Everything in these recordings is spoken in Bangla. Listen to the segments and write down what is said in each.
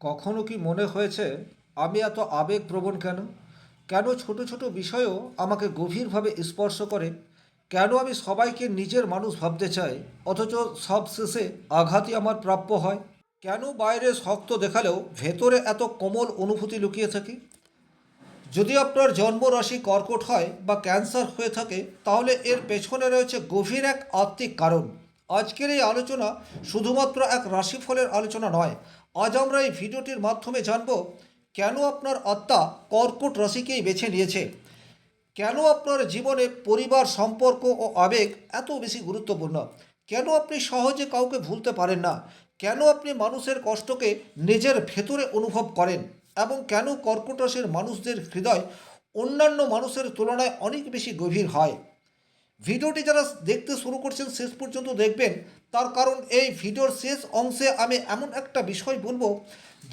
কখনো কি মনে হয়েছে আমি এত আবেগপ্রবণ কেন? কেন ছোট ছোট বিষয়ও আমাকে গভীরভাবে স্পর্শ করে? কেন আমি সবাইকে নিজের মানুষ ভাবতে চাই, অথচ সব শেষে আঘাতই আমার প্রাপ্য হয়? কেন বাইরে শক্ত দেখালেও ভেতরে এত কোমল অনুভূতি লুকিয়ে থাকে? যদি আপনার জন্ম রাশি কর্কট হয় বা ক্যান্সার হয়ে থাকে, তাহলে এর পেছনে রয়েছে গভীর এক আত্মিক কারণ। আজকের এই আলোচনা শুধুমাত্র এক রাশিফলের আলোচনা নয়। আজ আমরা এই ভিডিওটির মাধ্যমে জানব কেন আপনার আত্মা কর্কট রাশিকেই বেছে নিয়েছে, কেন আপনার জীবনে পরিবার, সম্পর্ক ও আবেগ এত বেশি গুরুত্বপূর্ণ, কেন আপনি সহজে কাউকে ভুলতে পারেন না, কেন আপনি মানুষের কষ্টকে নিজের ভেতরে অনুভব করেন, এবং কেন কর্কট রাশির মানুষদের হৃদয় অন্যান্য মানুষের তুলনায় অনেক বেশি গভীর হয়। ভিডিওটি যারা দেখতে শুরু করছেন শেষ পর্যন্ত দেখবেন, তার কারণ এই ভিডিওর শেষ অংশে আমি এমন একটা বিষয় বলবো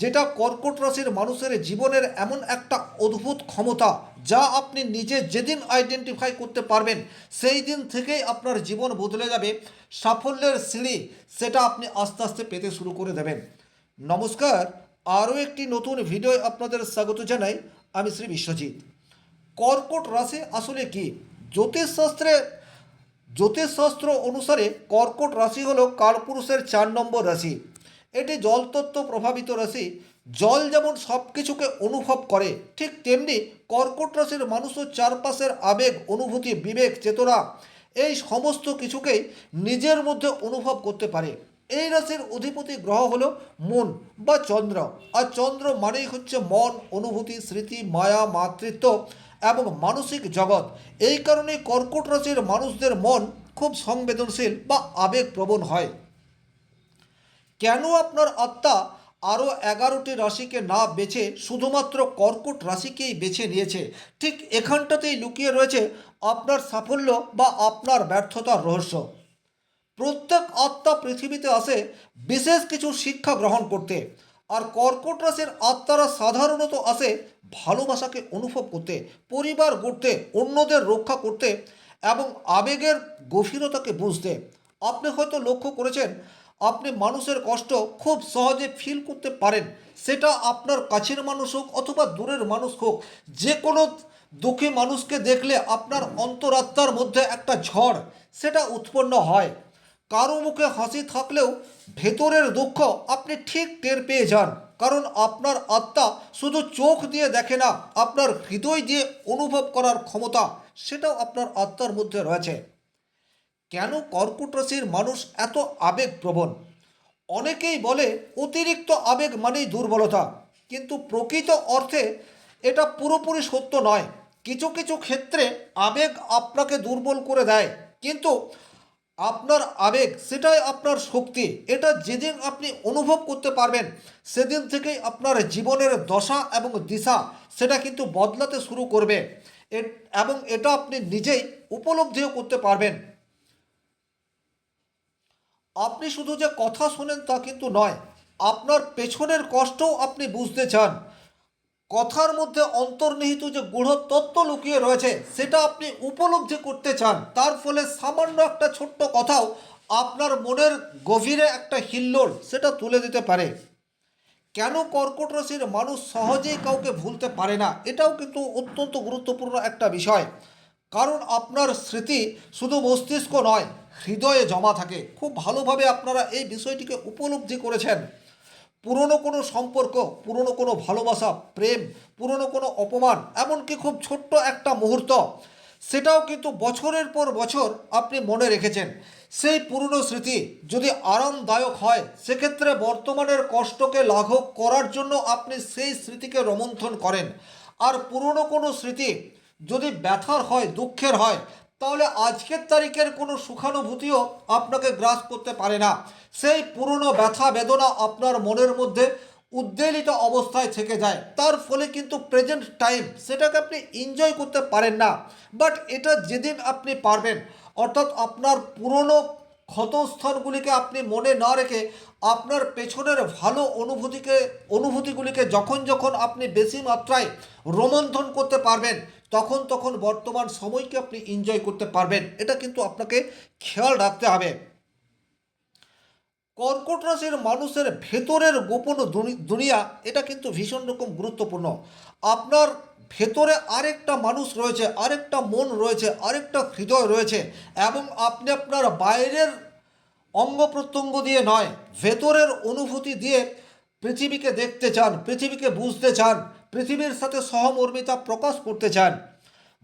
যেটা কর্কট রাশির মানুষের জীবনের এমন একটা অদ্ভুত ক্ষমতা, যা আপনি নিজে যেদিন আইডেন্টিফাই করতে পারবেন সেই দিন থেকেই আপনার জীবন বদলে যাবে। সাফল্যের সিঁড়ি সেটা আপনি আস্তে আস্তে পেতে শুরু করে দেবেন। নমস্কার, আরও একটি নতুন ভিডিও আপনাদের স্বাগত জানাই। আমি শ্রী বিশ্বজিৎ। কর্কট রাশি আসলে কি? জ্যোতিষশাস্ত্রে জ্যোতিষশাস্ত্র অনুসারে কর্কট রাশি হল কালপুরুষের 4 নম্বর রাশি। এটি জলতত্ত্ব প্রভাবিত রাশি। জল যেমন সব কিছুকে অনুভব করে, ঠিক তেমনি কর্কট রাশির মানুষও চারপাশের আবেগ, অনুভূতি, বিবেক, চেতনা এই সমস্ত কিছুকেই নিজের মধ্যে অনুভব করতে পারে। এই রাশির অধিপতি গ্রহ হলো মন বা চন্দ্র। আর চন্দ্র মানেই হচ্ছে মন, অনুভূতি, স্মৃতি, মায়া, মাতৃত্ব এবং মানসিক জগৎ। এই কারণে কর্কট রাশির মানুষদের মন খুব সংবেদনশীল বা আবেগপ্রবণ হয়। কেন আপনার আত্মা আরও 11টি রাশিকে না বেছে শুধুমাত্র কর্কট রাশিকেই বেছে নিয়েছে? ঠিক এখানটাতেই লুকিয়ে রয়েছে আপনার সাফল্য বা আপনার ব্যর্থতার রহস্য। প্রত্যেক আত্মা পৃথিবীতে আসে বিশেষ কিছু শিক্ষা গ্রহণ করতে, আর কর্কট রাশির আত্মারা সাধারণত আসে ভালোবাসাকে অনুভব করতে, পরিবার গড়তে, অন্যদের রক্ষা করতে এবং আবেগের গভীরতাকে বুঝতে। আপনি হয়তো লক্ষ্য করেছেন, আপনি মানুষের কষ্ট খুব সহজে ফিল করতে পারেন। সেটা আপনার কাছের মানুষ হোক অথবা দূরের মানুষ হোক, যে কোনো দুঃখী মানুষকে দেখলে আপনার অন্তরাত্মার মধ্যে একটা ঝড় সেটা উৎপন্ন হয়। কারো মুখে হাসি থাকলেও ভেতরের দুঃখ আপনি ঠিক টের পেয়ে যান, কারণ আপনার আত্মা শুধু চোখ দিয়ে দেখে না, আপনার হৃদয় দিয়ে অনুভব করার ক্ষমতা সেটাও আপনার আত্মার মধ্যে রয়েছে। কেন কর্কট রাশির মানুষ এত আবেগপ্রবণ? অনেকেই বলে অতিরিক্ত আবেগ মানেই দুর্বলতা, কিন্তু প্রকৃত অর্থে এটা পুরোপুরি সত্য নয়। কিছু কিছু ক্ষেত্রে আবেগ আপনাকে দুর্বল করে দেয়, কিন্তু আপনার আবেগ সেটাই আপনার শক্তি। এটা যেদিন আপনি অনুভব করতে পারবেন, সেদিন থেকেই আপনার জীবনের দশা এবং দিশা সেটা কিন্তু বদলাতে শুরু করবে। এবং এটা আপনি নিজেই উপলব্ধিও করতে পারবেন। আপনি শুধু যে কথা শোনেন তা কিন্তু নয়, আপনার পেছনের কষ্টও আপনি বুঝতে চান। কথার মধ্যে অন্তর্নিহিত যে গূঢ় তত্ত্ব লুকিয়ে রয়েছে সেটা আপনি উপলব্ধি করতে চান। তার ফলে সামান্য একটা ছোট্ট কথাও আপনার মনের গভীরে একটা হিল্লোড় সেটা তুলে দিতে পারে। কেন কর্কট রাশির মানুষ সহজেই কাউকে ভুলতে পারে না? এটাও কিন্তু অত্যন্ত গুরুত্বপূর্ণ একটা বিষয়। কারণ আপনার স্মৃতি শুধু মস্তিষ্ক নয়, হৃদয়ে জমা থাকে। খুব ভালোভাবে আপনারা এই বিষয়টিকে উপলব্ধি করেছেন। পুরনো কোনো সম্পর্ক, পুরনো কোনো ভালোবাসা, প্রেম, পুরনো কোনো অপমান, এমনকি খুব ছোট্ট একটা মুহূর্ত, সেটাও কিন্তু বছরের পর বছর আপনি মনে রেখেছেন। সেই পুরনো স্মৃতি যদি আরামদায়ক হয়, সেক্ষেত্রে বর্তমানের কষ্টকে লাঘব করার জন্য আপনি সেই স্মৃতিকে রোমন্থন করেন। আর পুরনো কোনো স্মৃতি যদি ব্যথার হয়, দুঃখের হয়, তাহলে আজকের তারিখের কোনো সুখানুভূতিও আপনাকে গ্রাস করতে পারে না। সেই পুরনো ব্যথা বেদনা আপনার মনের মধ্যে উদ্বেলিত অবস্থায় থেকে যায়। তার ফলে কিন্তু প্রেজেন্ট টাইম সেটাকে আপনি এনজয় করতে পারেন না। বাট এটা যেদিন আপনি পারবেন, অর্থাৎ আপনার পুরনো ক্ষতস্থানগুলিকে আপনি মনে না রেখে আপনার পেছনের ভালো অনুভূতিগুলিকে যখন যখন আপনি বেশি মাত্রায় রোমন্থন করতে পারবেন, তখন তখন বর্তমান সময়কে আপনি এনজয় করতে পারবেন। এটা কিন্তু আপনাকে খেয়াল রাখতে হবে। কর্কট রাশির মানুষের ভেতরের গোপন দুনিয়া, এটা কিন্তু ভীষণ রকম গুরুত্বপূর্ণ। আপনার ভেতরে আরেকটা মানুষ রয়েছে, আরেকটা মন রয়েছে, আরেকটা হৃদয় রয়েছে, এবং আপনি আপনার বাইরের অঙ্গ প্রত্যঙ্গ দিয়ে নয়, ভেতরের অনুভূতি দিয়ে পৃথিবীকে দেখতে চান, পৃথিবীকে বুঝতে চান, পৃথিবীর সাথে সহমর্মিতা প্রকাশ করতে চান।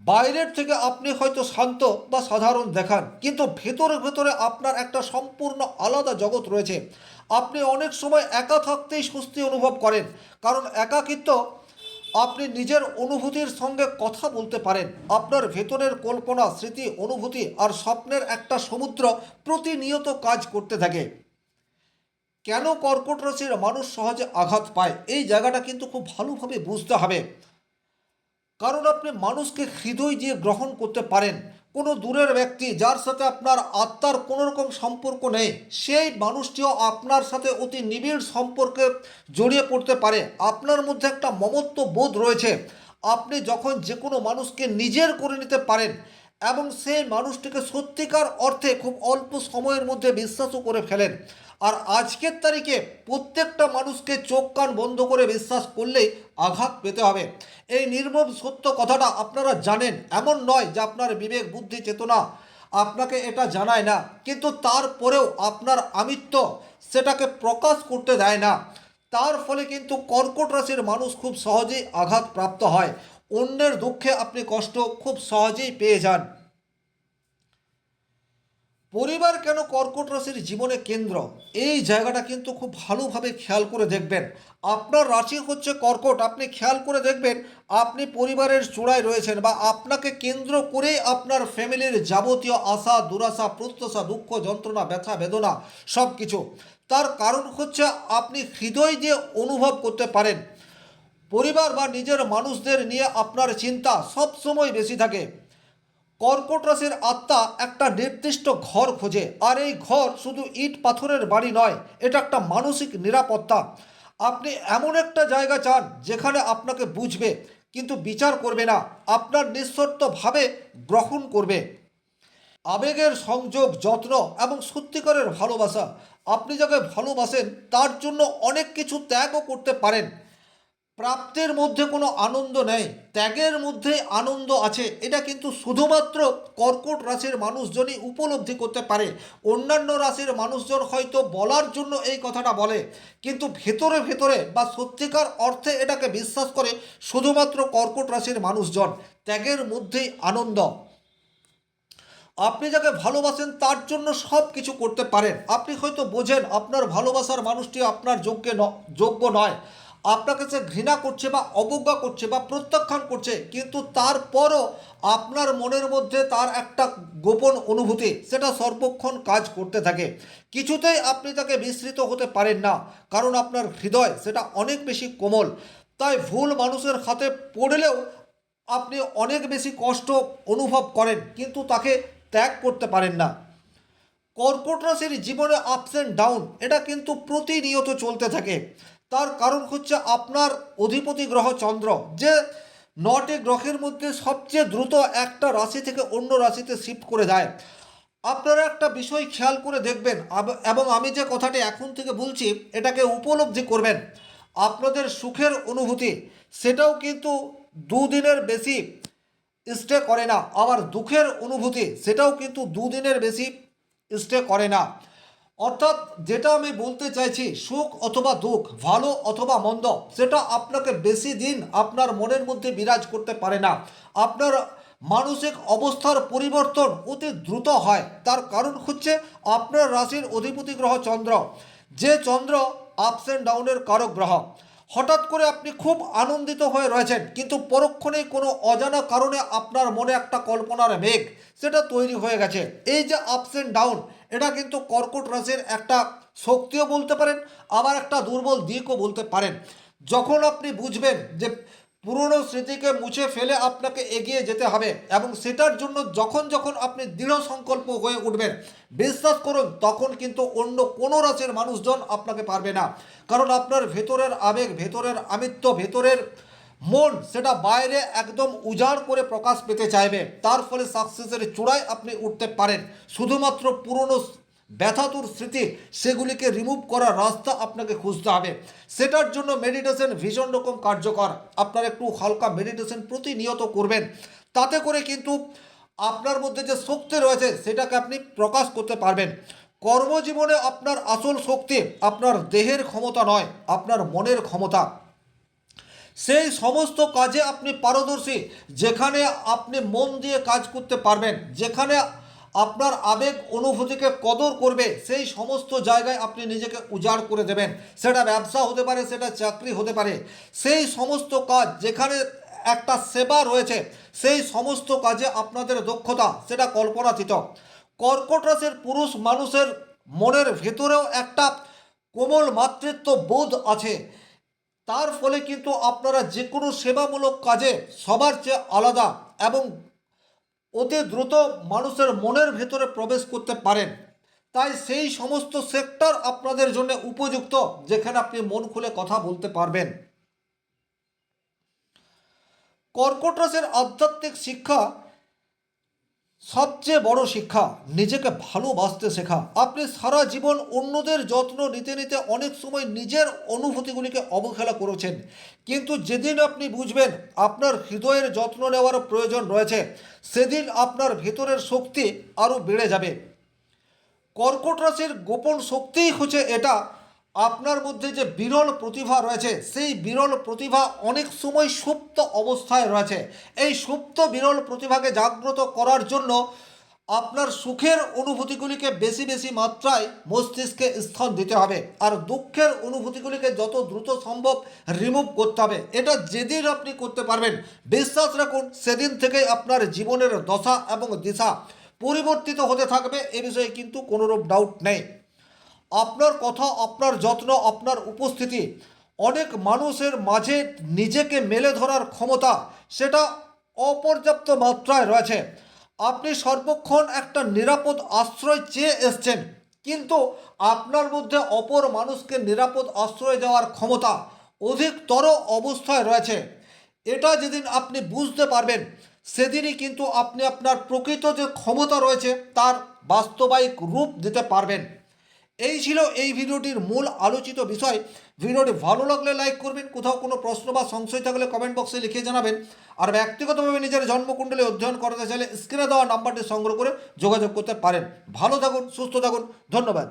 বাইরের থেকে আপনি হয়তো শান্ত বা সাধারণ দেখান, কিন্তু ভেতরে ভেতরে আপনার একটা সম্পূর্ণ আলাদা জগৎ রয়েছে। আপনি অনেক সময় একা থাকতেই স্বস্তি অনুভব করেন, কারণ একাকিত্ব আপনি নিজের অনুভূতির সঙ্গে কথা বলতে পারেন। আপনার ভেতরের কল্পনা, স্মৃতি, অনুভূতি আর স্বপ্নের একটা সমুদ্র প্রতিনিয়ত কাজ করতে থাকে। কেন কর্কট রাশির মানুষ সহজে আঘাত পায়, এই জায়গাটা কিন্তু খুব ভালোভাবে বুঝতে হবে। কারণ আপনি মানুষকে হৃদয় দিয়ে গ্রহণ করতে পারেন। কোনো দূরের ব্যক্তি যার সাথে আপনার আত্মার কোনো রকম সম্পর্ক নেই, সেই মানুষটিও আপনার সাথে অতি নিবিড় সম্পর্কে জড়িয়ে পড়তে পারে। আপনার মধ্যে একটা মমত্ব বোধ রয়েছে। আপনি যখন যে কোনো মানুষকে নিজের করে নিতে পারেন এবং সেই মানুষটিকে সত্যিকার অর্থে খুব অল্প সময়ের মধ্যে বিশ্বাসও করে ফেলেন। আর আজকের তারিখে প্রত্যেকটা মানুষকে চোখ কান বন্ধ করে বিশ্বাস করলেই আঘাত পেতে হবে। এই নির্মম সত্য কথাটা আপনারা জানেন, এমন নয় যে আপনার বিবেক, বুদ্ধি, চেতনা আপনাকে এটা জানায় না, কিন্তু তারপরেও আপনার আমিত্ব সেটাকে প্রকাশ করতে দেয় না। তার ফলে কিন্তু কর্কট রাশির মানুষ খুব সহজেই আঘাতপ্রাপ্ত হয়। অন্যের দুঃখে আপনি কষ্ট খুব সহজেই পেয়ে যান। পরিবার কেন কর্কট রাশির জীবনে কেন্দ্র, এই জায়গাটা কিন্তু খুব ভালোভাবে খেয়াল করে দেখবেন। আপনার রাশি হচ্ছে কর্কট, আপনি খেয়াল করে দেখবেন আপনি পরিবারের চূড়ায় রয়েছেন, বা আপনাকে কেন্দ্র করেই আপনার ফ্যামিলির যাবতীয় আশা, দুরাশা, প্রত্যাশা, দুঃখ, যন্ত্রণা, ব্যথা, বেদনা সব কিছু। তার কারণ হচ্ছে আপনি হৃদয় দিয়ে অনুভব করতে পারেন। পরিবার বা নিজের মানুষদের নিয়ে আপনার চিন্তা সব সময় বেশি থাকে। কর্কট রাশির আত্মা একটা নির্দিষ্ট ঘর খোঁজে, আর এই ঘর শুধু ইট পাথরের বাড়ি নয়, এটা একটা মানসিক নিরাপত্তা। আপনি এমন একটা জায়গা চান যেখানে আপনাকে বুঝবে, কিন্তু বিচার করবে না, আপনার নিঃশর্তভাবে গ্রহণ করবে। আবেগের সংযোগ, যত্ন এবং সত্যিকারের ভালোবাসা। আপনি যাকে ভালোবাসেন তার জন্য অনেক কিছু ত্যাগও করতে পারেন। প্রাপ্তির মধ্যে কোনো আনন্দ নেই, ত্যাগের মধ্যে আনন্দ আছে। এটা কিন্তু শুধুমাত্র কর্কট রাশির মানুষজনই উপলব্ধি করতে পারে। অন্যান্য রাশির মানুষজন হয়তো বলার জন্য এই কথাটা বলে, কিন্তু ভেতরে ভেতরে বা সত্যিকার অর্থে এটাকে বিশ্বাস করে শুধুমাত্র কর্কট রাশির মানুষজন। ত্যাগের মধ্যেই আনন্দ। আপনি যাকে ভালোবাসেন তার জন্য সব কিছু করতে পারেন। আপনি হয়তো বোঝেন আপনার ভালোবাসার মানুষটি আপনার যোগ্য নয়, আপনাকে সে ঘৃণা করছে বা অবজ্ঞা করছে বা প্রত্যাখ্যান করছে, কিন্তু তারপরও আপনার মনের মধ্যে তার একটা গোপন অনুভূতি সেটা সর্বক্ষণ কাজ করতে থাকে। কিছুতেই আপনি তাকে বিস্মৃত হতে পারেন না, কারণ আপনার হৃদয় সেটা অনেক বেশি কোমল। তাই ভুল মানুষের হাতে পড়লেও আপনি অনেক বেশি কষ্ট অনুভব করেন, কিন্তু তাকে ত্যাগ করতে পারেন না। কর্কট রাশির জীবনে আপস অ্যান্ড ডাউন এটা কিন্তু প্রতিনিয়ত চলতে থাকে। তার কারণ হচ্ছে আপনার অধিপতি গ্রহ চন্দ্র, যে 9টি গ্রহের মধ্যে সবচেয়ে দ্রুত একটা রাশি থেকে অন্য রাশিতে শিফট করে দেয়। আপনারা একটা বিষয় খেয়াল করে দেখবেন, এবং আমি যে কথাটি এখন থেকে বলছি এটাকে উপলব্ধি করবেন। আপনাদের সুখের অনুভূতি সেটাও কিন্তু দুদিনের বেশি স্টে করে না, আবার দুঃখের অনুভূতি সেটাও কিন্তু দুদিনের বেশি স্টে করে না। অর্থাৎ যেটা আমি বলতে চাইছি, সুখ অথবা দুঃখ, ভালো অথবা মন্দ, সেটা আপনাকে বেশি দিন আপনার মনের মধ্যে বিরাজ করতে পারে না। আপনার মানসিক অবস্থার পরিবর্তন অতি দ্রুত হয়। তার কারণ হচ্ছে আপনার রাশির অধিপতি গ্রহ চন্দ্র, যে চন্দ্র আপস অ্যান্ড ডাউনের কারক গ্রহ। হঠাৎ করে আপনি খুব আনন্দিত হয়ে রয়েছেন, কিন্তু পরক্ষণেই কোনো অজানা কারণে আপনার মনে একটা কল্পনার মেঘ সেটা তৈরি হয়ে গেছে। এই যে আপস অ্যান্ড ডাউন, এটা কিন্তু কর্কট রাশির একটা শক্তিও বলতে পারেন, আবার একটা দুর্বল দিকও বলতে পারেন। যখন আপনি বুঝবেন যে পুরনো স্মৃতিকে মুছে ফেলে আপনাকে এগিয়ে যেতে হবে, এবং সেটার জন্য যখন যখন আপনি দৃঢ় সংকল্প হয়ে উঠবেন, বিশ্বাস করুন তখন কিন্তু অন্য কোনো রাশির মানুষজন আপনাকে পারবে না। কারণ আপনার ভেতরের আবেগ, ভেতরের আমিত্ব, ভেতরের মন সেটা বাইরে একদম উজাড় করে প্রকাশ পেতে চাইবে। তার ফলে সাকসেসের চূড়ায় আপনি উঠতে পারেন। শুধুমাত্র পুরনো ব্যথাতুর স্মৃতি, সেগুলিকে রিমুভ করার রাস্তা আপনাকে খুঁজতে হবে। সেটার জন্য মেডিটেশন ভীষণ রকম কার্যকর। আপনারা একটু হালকা মেডিটেশন প্রতিনিয়ত করবেন, তাতে করে কিন্তু আপনার মধ্যে যে শক্তি রয়েছে সেটাকে আপনি প্রকাশ করতে পারবেন। কর্মজীবনে আপনার আসল শক্তি আপনার দেহের ক্ষমতা নয়, আপনার মনের ক্ষমতা। সেই সমস্ত কাজে আপনি পারদর্শী যেখানে আপনি মন দিয়ে কাজ করতে পারবেন, যেখানে আপনার আবেগ অনুভূতিকে কদর করবে, সেই সমস্ত জায়গায় আপনি নিজেকে উজাড় করে দেবেন। সেটা ব্যবসা হতে পারে, সেটা চাকরি হতে পারে, সেই সমস্ত কাজ যেখানে একটা সেবা রয়েছে, সেই সমস্ত কাজে আপনাদের দক্ষতা সেটা কল্পনাতীত। কর্কট রাশির পুরুষ মানুষের মনের ভেতরেও একটা কোমল মাতৃত্ব বোধ আছে। তার ফলে কিন্তু আপনারা যে কোনো সেবামূলক কাজে সবার চেয়ে আলাদা এবং অতি দ্রুত মানুষের মনের ভেতরে প্রবেশ করতে পারেন। তাই সেই সমস্ত সেক্টর আপনাদের জন্য উপযুক্ত যেখানে আপনি মন খুলে কথা বলতে পারবেন। কর্কট রাশির আধ্যাত্মিক শিক্ষা, সবচেয়ে বড় শিক্ষা নিজেকে ভালোবাসতে শেখা। আপনি সারা জীবন অন্যদের যত্ন নিতে নিতে অনেক সময় নিজের অনুভূতিগুলিকে অবহেলা করেছেন, কিন্তু যেদিন আপনি বুঝবেন আপনার হৃদয়ের যত্ন নেওয়ার প্রয়োজন রয়েছে, সেদিন আপনার ভেতরের শক্তি আরও বেড়ে যাবে। কর্কট রাশির গোপন শক্তিই হচ্ছে এটা, আপনার মধ্যে যে বিরল প্রতিভা রয়েছে সেই বিরল প্রতিভা অনেক সময় সুপ্ত অবস্থায় রয়েছে। এই সুপ্ত বিরল প্রতিভাকে জাগ্রত করার জন্য আপনার সুখের অনুভূতিগুলিকে বেশি বেশি মাত্রায় মস্তিষ্কে স্থান দিতে হবে, আর দুঃখের অনুভূতিগুলিকে যত দ্রুত সম্ভব রিমুভ করতে হবে। এটা যেদিন আপনি করতে পারবেন, বিশ্বাস রাখুন সেদিন থেকেই আপনার জীবনের দশা এবং দিশা পরিবর্তিত হতে থাকবে, এ বিষয়ে কিন্তু কোনোরূপ ডাউট নেই। আপনার কথা, আপনার যত্ন, আপনার উপস্থিতি অনেক মানুষের মাঝে নিজেকে মেলে ধরার ক্ষমতা সেটা অপর্যাপ্ত মাত্রায় রয়েছে। আপনি সর্বক্ষণ একটা নিরাপদ আশ্রয় চেয়ে এসছেন, কিন্তু আপনার মধ্যে অপর মানুষকে নিরাপদ আশ্রয় দেওয়ার ক্ষমতা অধিকতর অবস্থায় রয়েছে। এটা যেদিন আপনি বুঝতে পারবেন, সেদিনই কিন্তু আপনি আপনার প্রকৃত যে ক্ষমতা রয়েছে তার বাস্তবায়িক রূপ দিতে পারবেন। এই ছিল এই ভিডিওটির মূল আলোচিত বিষয়। ভিডিওটি ভালো লাগলে লাইক করবেন, কোথাও কোনো প্রশ্ন বা সংশয় থাকলে কমেন্ট বক্সে লিখে জানাবেন। আর ব্যক্তিগতভাবে নিজের জন্মকুণ্ডলী অধ্যয়ন করতে চাইলে স্ক্রিনে দেওয়া নাম্বারটি সংগ্রহ করে যোগাযোগ করতে পারেন। ভালো থাকুন, সুস্থ থাকুন, ধন্যবাদ।